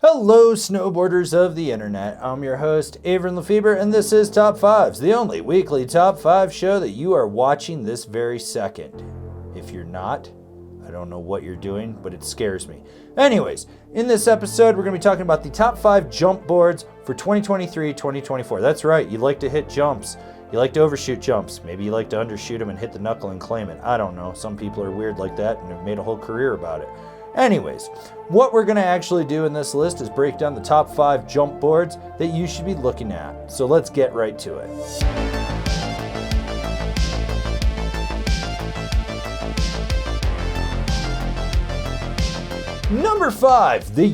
Hello, snowboarders of the internet. I'm your host, Avran LeFeber, and this is Top 5s, the only weekly Top 5 show that you are watching this very second. If you're not, I don't know what you're doing, but it scares me. Anyways, in this episode, we're going to be talking about the top 5 jump boards for 2023-2024. That's right, you like to hit jumps. You like to overshoot jumps. Maybe you like to undershoot them and hit the knuckle and claim it. I don't know. Some people are weird like that and have made a whole career about it. Anyways, what we're going to actually do in this list is break down the top 5 jump boards that you should be looking at. So let's get right to it. Number 5, the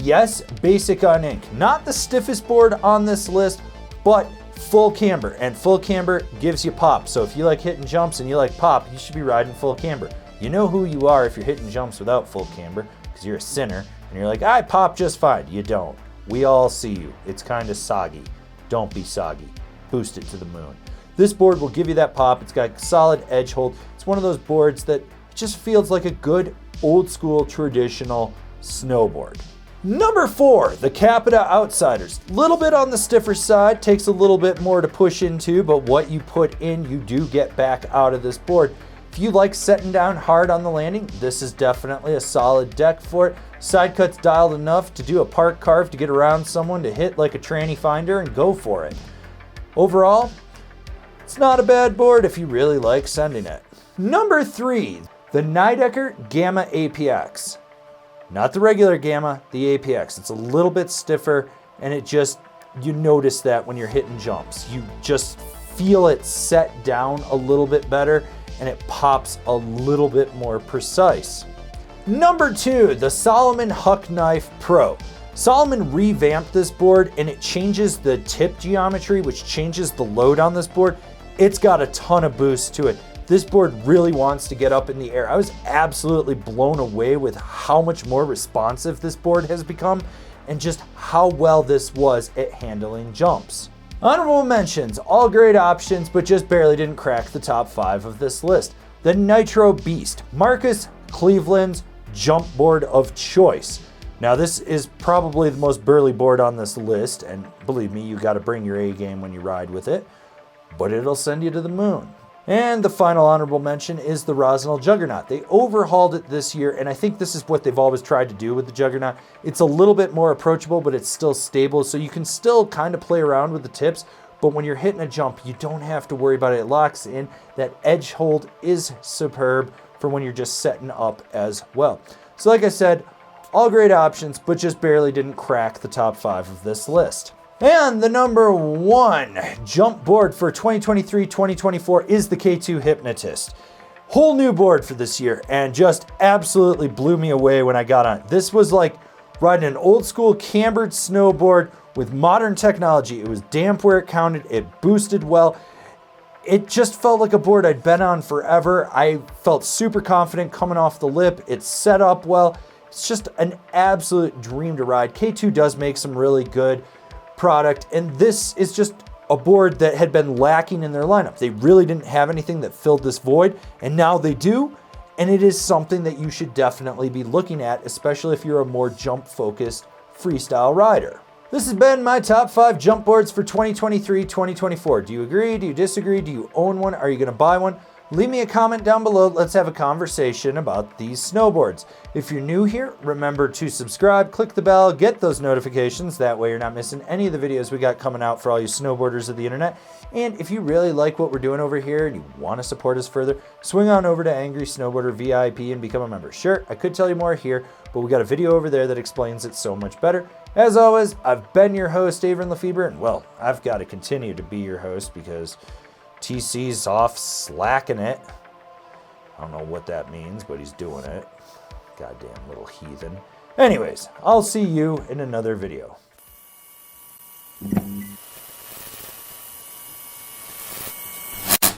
Basic UnInc. Not the stiffest board on this list, but full camber. And full camber gives you pop. So if you like hitting jumps and you like pop, you should be riding full camber. You know who you are if you're hitting jumps without full camber. You're a sinner, and you're like, I pop just fine. You don't. We all see you. It's kind of soggy. Don't be soggy. Boost it to the moon. This board will give you that pop. It's got solid edge hold. It's one of those boards that just feels like a good old school traditional snowboard. Number 4, the Capita Outsiders. Little bit on the stiffer side, takes a little bit more to push into, but what you put in, you do get back out of this board. If you like setting down hard on the landing, this is definitely a solid deck for it. Side cut's dialed enough to do a park carve to get around someone to hit like a tranny finder and go for it. Overall, it's not a bad board if you really like sending it. Number 3, the Nidecker Gamma APX. Not the regular Gamma, the APX. It's a little bit stiffer and you notice that when you're hitting jumps. You just feel it set down a little bit better and it pops a little bit more precise. Number 2, the Salomon Huck Knife Pro. Salomon revamped this board and it changes the tip geometry, which changes the load on this board. It's got a ton of boost to it. This board really wants to get up in the air. I was absolutely blown away with how much more responsive this board has become and just how well this was at handling jumps. Honorable mentions, all great options, but just barely didn't crack the top 5 of this list. The Nitro Beast, Marcus Cleveland's jump board of choice. Now this is probably the most burly board on this list, and believe me, you gotta bring your A game when you ride with it, but it'll send you to the moon. And the final honorable mention is the Rosinal Juggernaut. They overhauled it this year, and I think this is what they've always tried to do with the Juggernaut. It's a little bit more approachable, but it's still stable, so you can still kind of play around with the tips, but when you're hitting a jump, you don't have to worry about it. It locks in. That edge hold is superb for when you're just setting up as well. So like I said, all great options, but just barely didn't crack the top 5 of this list. And the number 1 jump board for 2023-2024 is the K2 Hypnotist. Whole new board for this year and just absolutely blew me away when I got on it. This was like riding an old school cambered snowboard with modern technology. It was damp where it counted, it boosted well. It just felt like a board I'd been on forever. I felt super confident coming off the lip. It's set up well. It's just an absolute dream to ride. K2 does make some really good product, and this is just a board that had been lacking in their lineup. They really didn't have anything that filled this void, and now they do, and it is something that you should definitely be looking at, especially if you're a more jump-focused freestyle rider. This has been my top 5 jump boards for 2023-2024. Do you agree? Do you disagree? Do you own one? Are you going to buy one? Leave me a comment down below. Let's have a conversation about these snowboards. If you're new here, remember to subscribe, click the bell, get those notifications. That way you're not missing any of the videos we got coming out for all you snowboarders of the internet. And if you really like what we're doing over here and you want to support us further, swing on over to Angrysnowboarder VIP and become a member. Sure, I could tell you more here, but we got a video over there that explains it so much better. As always, I've been your host, Avran LeFeber, and well, I've got to continue to be your host because TC's off slacking it. I don't know what that means, but he's doing it. Goddamn little heathen. Anyways, I'll see you in another video.